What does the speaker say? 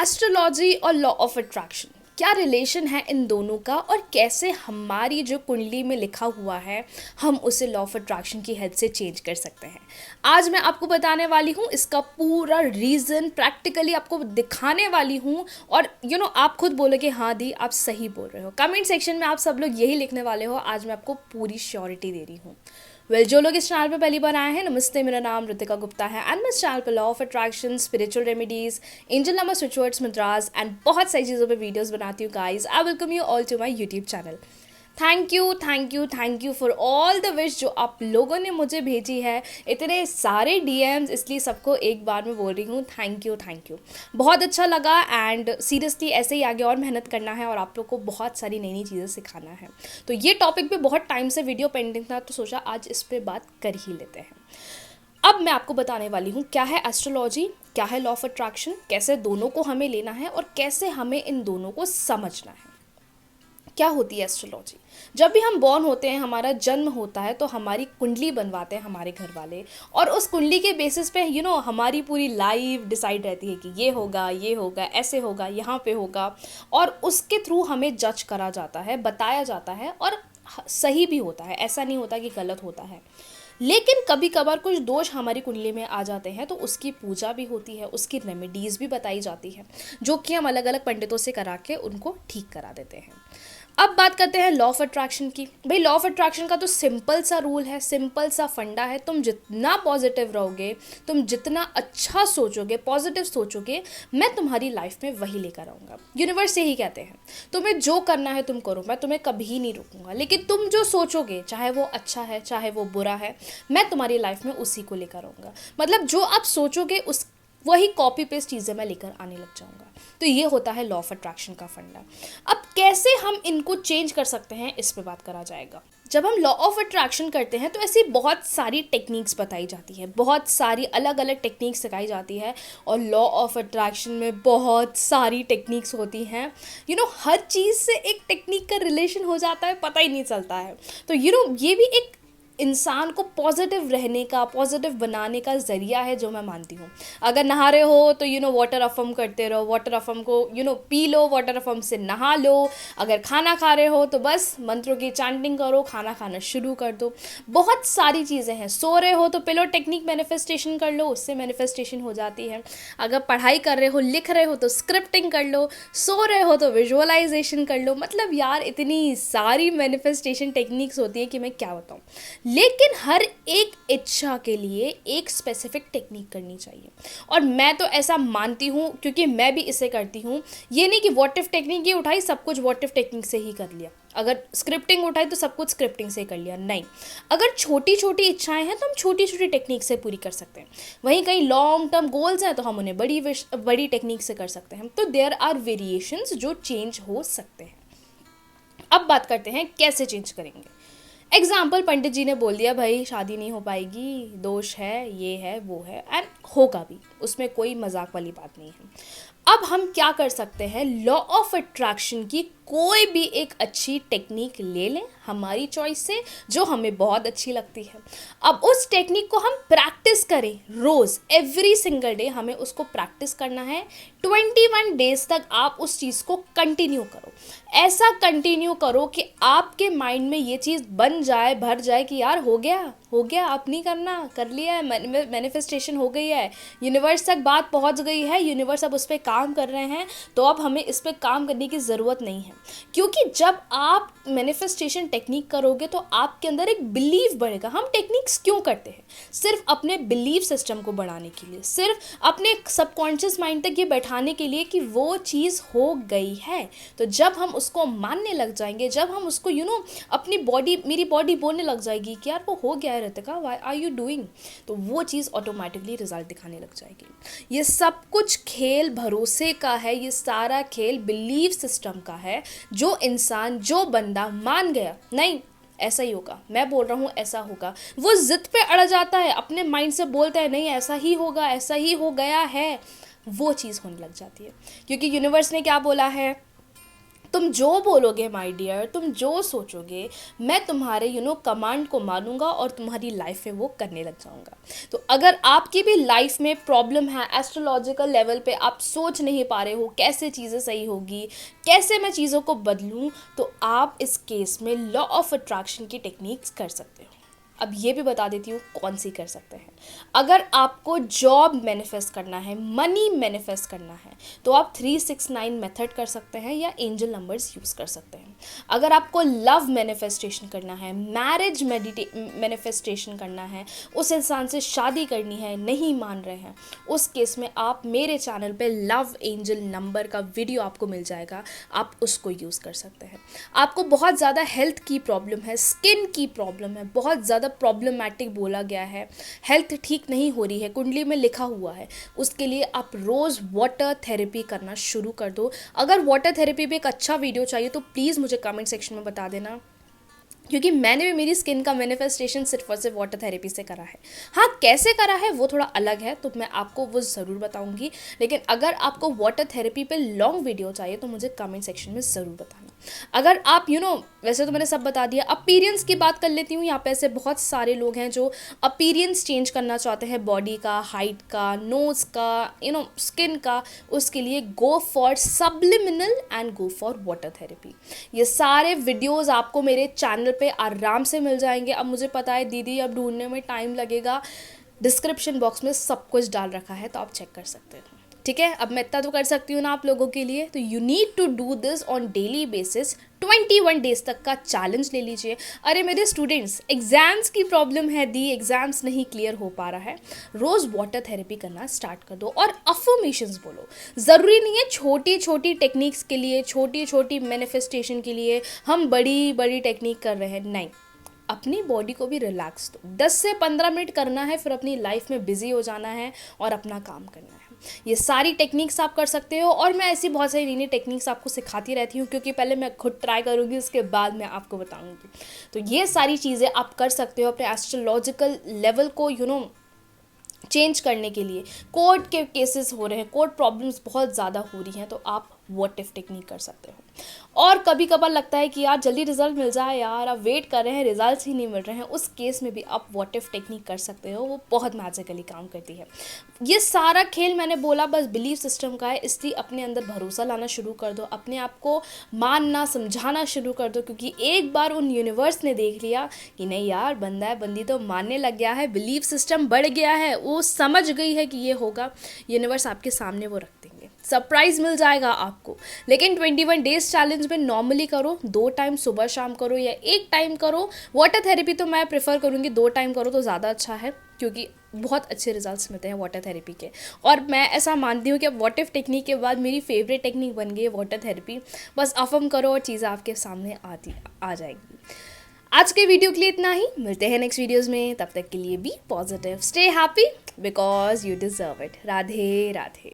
Astrology और law of attraction, क्या relation है इन दोनों का और कैसे हमारी जो कुंडली में लिखा हुआ है हम उसे लॉ ऑफ अट्रैक्शन की हेल्प से चेंज कर सकते हैं। आज मैं आपको बताने वाली हूँ इसका पूरा रीज़न, प्रैक्टिकली आपको दिखाने वाली हूँ। और आप खुद बोलोगे हाँ दी आप सही बोल रहे हो। कमेंट सेक्शन में आप सब लोग यही लिखने वाले हो। आज मैं आपको पूरी श्योरिटी दे रही हूँ। जो लोग इस चैनल पे पहली बार आए हैं, नमस्ते, मेरा नाम ऋतिका गुप्ता है एंड मैं इस चैनल पे law of attraction, spiritual remedies, angel number, switch words, mudras and बहुत सारी चीज़ों पे वीडियोस बनाती हूँ। Guys, I welcome you all to my YouTube channel. Thank you for all the wish जो आप लोगों ने मुझे भेजी है। इतने सारे डीएम्स, इसलिए सबको एक बार में बोल रही हूँ थैंक यू। बहुत अच्छा लगा एंड सीरियसली ऐसे ही आगे और मेहनत करना है और आप लोग को बहुत सारी नई नई चीज़ें सिखाना है। तो ये टॉपिक पे बहुत टाइम से वीडियो पेंडिंग था, तो सोचा आज इस पर बात कर ही लेते हैं। अब मैं आपको बताने वाली हूँ क्या है एस्ट्रोलॉजी, क्या है लॉ ऑफ अट्रैक्शन, कैसे दोनों को हमें लेना है और कैसे हमें इन दोनों को समझना है। क्या होती है एस्ट्रोलॉजी? जब भी हम बॉर्न होते हैं, हमारा जन्म होता है, तो हमारी कुंडली बनवाते हैं हमारे घर वाले और उस कुंडली के बेसिस पे हमारी पूरी लाइफ डिसाइड रहती है कि ये होगा, ऐसे होगा, यहाँ पे होगा। और उसके थ्रू हमें जज करा जाता है, बताया जाता है और सही भी होता है, ऐसा नहीं होता कि गलत होता है। लेकिन कभी कभार कुछ दोष हमारी कुंडली में आ जाते हैं, तो उसकी पूजा भी होती है, उसकी रेमेडीज़ भी बताई जाती है, जो कि हम अलग अलग पंडितों से करा के उनको ठीक करा देते हैं। अब बात करते हैं लॉ ऑफ अट्रैक्शन की। भाई, लॉ ऑफ अट्रैक्शन का तो सिंपल सा रूल है, सिंपल सा फंडा है। तुम जितना पॉजिटिव रहोगे, तुम जितना अच्छा सोचोगे, पॉजिटिव सोचोगे, मैं तुम्हारी लाइफ में वही लेकर आऊँगा। यूनिवर्स यही कहते हैं, तुम्हें जो करना है तुम करो, मैं तुम्हें कभी नहीं रोकूंगा, लेकिन तुम जो सोचोगे, चाहे वो अच्छा है चाहे वो बुरा है, मैं तुम्हारी लाइफ में उसी को लेकर आऊँगा। मतलब जो आप सोचोगे उस वही कॉपी पेस्ट चीज़ें मैं लेकर आने लग जाऊंगा। तो ये होता है लॉ ऑफ अट्रैक्शन का फंडा। अब कैसे हम इनको चेंज कर सकते हैं, इस पे बात करा जाएगा। जब हम लॉ ऑफ अट्रैक्शन करते हैं तो ऐसी बहुत सारी टेक्निक्स बताई जाती है, बहुत सारी अलग अलग टेक्निक्स सिखाई जाती है। और लॉ ऑफ अट्रैक्शन में बहुत सारी टेक्निक्स होती हैं। हर चीज़ से एक टेक्निक का रिलेशन हो जाता है, पता ही नहीं चलता है। तो ये भी एक इंसान को पॉजिटिव रहने का, पॉजिटिव बनाने का ज़रिया है, जो मैं मानती हूँ। अगर नहा रहे हो तो वाटर अफर्म करते रहो, वाटर अफर्म को पी लो, वाटर अफर्म से नहा लो। अगर खाना खा रहे हो तो बस मंत्रों की चैंटिंग करो, खाना खाना शुरू कर दो। बहुत सारी चीज़ें हैं। सो रहे हो तो पिलो टेक्निक मैनिफेस्टेशन कर लो, उससे मैनिफेस्टेशन हो जाती है। अगर पढ़ाई कर रहे हो, लिख रहे हो तो स्क्रिप्टिंग कर लो, सो रहे हो तो विजुअलाइजेशन कर लो। मतलब यार, इतनी सारी मैनिफेस्टेशन टेक्निक्स होती है कि मैं क्या बताऊँ। लेकिन हर एक इच्छा के लिए एक स्पेसिफिक टेक्निक करनी चाहिए, और मैं तो ऐसा मानती हूँ क्योंकि मैं भी इसे करती हूँ। ये नहीं कि व्हाट इफ टेक्निक ये उठाई, सब कुछ व्हाट इफ टेक्निक से ही कर लिया। अगर स्क्रिप्टिंग उठाई तो सब कुछ स्क्रिप्टिंग से कर लिया, नहीं। अगर छोटी छोटी इच्छाएं हैं तो हम छोटी छोटी टेक्निक से पूरी कर सकते हैं। वहीं कहीं लॉन्ग टर्म गोल्स हैं तो हम उन्हें बड़ी टेक्निक से कर सकते हैं। तो देयर आर वेरिएशंस जो चेंज हो सकते हैं। अब बात करते हैं कैसे चेंज करेंगे। एग्जाम्पल, पंडित जी ने बोल दिया भाई शादी नहीं हो पाएगी, दोष है, ये है, वो है, एंड होगा भी, उसमें कोई मजाक वाली बात नहीं है। अब हम क्या कर सकते हैं, लॉ ऑफ अट्रैक्शन की कोई भी एक अच्छी टेक्निक ले लें हमारी चॉइस से, जो हमें बहुत अच्छी लगती है। अब उस टेक्निक को हम प्रैक्टिस करें रोज़, एवरी सिंगल डे हमें उसको प्रैक्टिस करना है। 21 डेज तक आप उस चीज़ को कंटिन्यू करो। ऐसा कंटिन्यू करो कि आपके माइंड में ये चीज़ बन जाए, भर जाए कि यार हो गया, अब नहीं करना, कर लिया है, मैनिफेस्टेशन हो गई है, यूनिवर्स तक बात पहुंच गई है, यूनिवर्स अब उस पर काम कर रहे हैं, तो अब हमें इस पर काम करने की ज़रूरत नहीं है। क्योंकि जब आप मैनिफेस्टेशन टेक्निक करोगे तो आपके अंदर एक बिलीव बढ़ेगा। हम टेक्निक्स क्यों करते हैं? सिर्फ अपने बिलीव सिस्टम को बढ़ाने के लिए, सिर्फ अपने सबकॉन्शियस माइंड तक ये बैठाने के लिए कि वो चीज़ हो गई है। तो जब हम उसको मानने लग जाएंगे, जब हम उसको अपनी बॉडी, मेरी बॉडी बोलने लग जाएगी कि यार वो हो गया है Ritika, why are you doing, तो वो चीज़ ऑटोमेटिकली रिजल्ट दिखाने लग जाएगी। ये सब कुछ खेल भरोसे का है, ये सारा खेल बिलीव सिस्टम का है। जो इंसान, जो बंदा मान गया नहीं ऐसा ही होगा, मैं बोल रहा हूँ ऐसा होगा, वो जिद पे अड़ जाता है, अपने माइंड से बोलता है नहीं ऐसा ही होगा, ऐसा ही हो गया है, वो चीज़ होने लग जाती है। क्योंकि यूनिवर्स ने क्या बोला है तुम जो बोलोगे माय डियर, तुम जो सोचोगे, मैं तुम्हारे कमांड को मानूंगा और तुम्हारी लाइफ में वो करने लग जाऊंगा। तो अगर आपकी भी लाइफ में प्रॉब्लम है, एस्ट्रोलॉजिकल लेवल पे आप सोच नहीं पा रहे हो कैसे चीज़ें सही होगी, कैसे मैं चीज़ों को बदलूं, तो आप इस केस में लॉ ऑफ अट्रैक्शन की टेक्निक्स कर सकते हो। अब ये भी बता देती हूँ कौन सी कर सकते हैं। अगर आपको जॉब मैनिफेस्ट करना है, मनी मैनिफेस्ट करना है, तो आप 369 मेथड कर सकते हैं या एंजल नंबर्स यूज़ कर सकते हैं। अगर आपको लव मैनिफेस्टेशन करना है, मैरिज मैनिफेस्टेशन करना है, उस इंसान से शादी करनी है, नहीं मान रहे हैं, उस केस में आप मेरे चैनल पे लव एंजल नंबर का वीडियो आपको मिल जाएगा, आप उसको यूज़ कर सकते हैं। आपको बहुत ज़्यादा हेल्थ की प्रॉब्लम है, स्किन की प्रॉब्लम है, बहुत ज़्यादा प्रॉब्लमैटिक बोला गया है, हेल्थ ठीक नहीं हो रही है, कुंडली में लिखा हुआ है, उसके लिए आप रोज़ वाटर थेरेपी करना शुरू कर दो। अगर वाटर थेरेपी पे एक अच्छा वीडियो चाहिए तो प्लीज़ मुझे कमेंट सेक्शन में बता देना, क्योंकि मैंने भी मेरी स्किन का मैनिफेस्टेशन सिर्फ और सिर्फ वाटर थेरेपी से करा है। हाँ, कैसे करा है वो थोड़ा अलग है, तो मैं आपको वो ज़रूर बताऊंगी। लेकिन अगर आपको वाटर थेरेपी पे लॉन्ग वीडियो चाहिए तो मुझे कमेंट सेक्शन में ज़रूर बताना। अगर आप वैसे तो मैंने सब बता दिया। अपीयरेंस की बात कर लेती हूँ। यहाँ पे ऐसे बहुत सारे लोग हैं जो अपीयरेंस चेंज करना चाहते हैं, बॉडी का, हाइट का, नोज़ का, स्किन का। उसके लिए go for subliminal and go for water therapy. ये सारे वीडियोज़ आपको मेरे चैनल पे आराम से मिल जाएंगे। अब मुझे पता है दीदी अब ढूंढने में टाइम लगेगा, डिस्क्रिप्शन बॉक्स में सब कुछ डाल रखा है, तो आप चेक कर सकते हो। ठीक है, अब मैं इतना तो कर सकती हूँ ना आप लोगों के लिए। तो you need to do this on daily basis. 21 days तक का चैलेंज ले लीजिए। अरे मेरे स्टूडेंट्स, एग्जाम्स की प्रॉब्लम है दी, एग्जाम्स नहीं क्लियर हो पा रहा है, रोज़ वाटर थेरेपी करना स्टार्ट कर दो और अफर्मेशंस बोलो। ज़रूरी नहीं है छोटी छोटी टेक्निक्स के लिए, छोटी छोटी मैनिफेस्टेशन के लिए हम बड़ी बड़ी टेक्निक कर रहे हैं, नहीं। अपनी बॉडी को भी रिलैक्स दो। 10 से 15 मिनट करना है, फिर अपनी लाइफ में बिजी हो जाना है और अपना काम करना है। ये सारी टेक्निक्स आप कर सकते हो और मैं ऐसी बहुत सारी नई नई टेक्निक्स आपको सिखाती रहती हूँ, क्योंकि पहले मैं खुद ट्राई करूँगी, उसके बाद मैं आपको बताऊँगी। तो ये सारी चीज़ें आप कर सकते हो अपने एस्ट्रोलॉजिकल लेवल को चेंज करने के लिए। कोर्ट के केसेस हो रहे हैं, कोर्ट प्रॉब्लम्स बहुत ज़्यादा हो रही हैं, तो आप व्हाट इफ टेक्निक कर सकते हो। और कभी कभार लगता है कि यार जल्दी रिजल्ट मिल जाए, यार आप वेट कर रहे हैं, रिजल्ट्स ही नहीं मिल रहे हैं, उस केस में भी आप व्हाट इफ टेक्निक कर सकते हो। वो बहुत मैजिकली काम करती है। ये सारा खेल मैंने बोला बस बिलीफ सिस्टम का है, इसलिए अपने अंदर भरोसा लाना शुरू कर दो, अपने आप को मानना समझाना शुरू कर दो, क्योंकि एक बार उन यूनिवर्स ने देख लिया कि नहीं यार, बंदा है बंदी तो मानने लग गया है, बिलीफ सिस्टम बढ़ गया है, वो समझ गई है कि ये होगा, यूनिवर्स आपके सामने वो रख देंगे, सरप्राइज मिल जाएगा आपको। लेकिन 21 डेज चैलेंज में नॉर्मली करो, 2 टाइम सुबह शाम करो या 1 टाइम करो। वाटर थेरेपी तो मैं प्रेफर करूँगी 2 टाइम करो तो ज़्यादा अच्छा है, क्योंकि बहुत अच्छे रिजल्ट्स मिलते हैं वाटर थेरेपी के। और मैं ऐसा मानती हूँ कि अब व्हाट इफ टेक्निक के बाद मेरी फेवरेट टेक्निक बन गई है वाटर थेरेपी। बस अफर्म करो और चीज़ें आपके सामने आ जाएगी। आज के वीडियो के लिए इतना ही, मिलते हैं नेक्स्ट वीडियोस में। तब तक के लिए be positive, stay happy, because you deserve it. Radhe Radhe.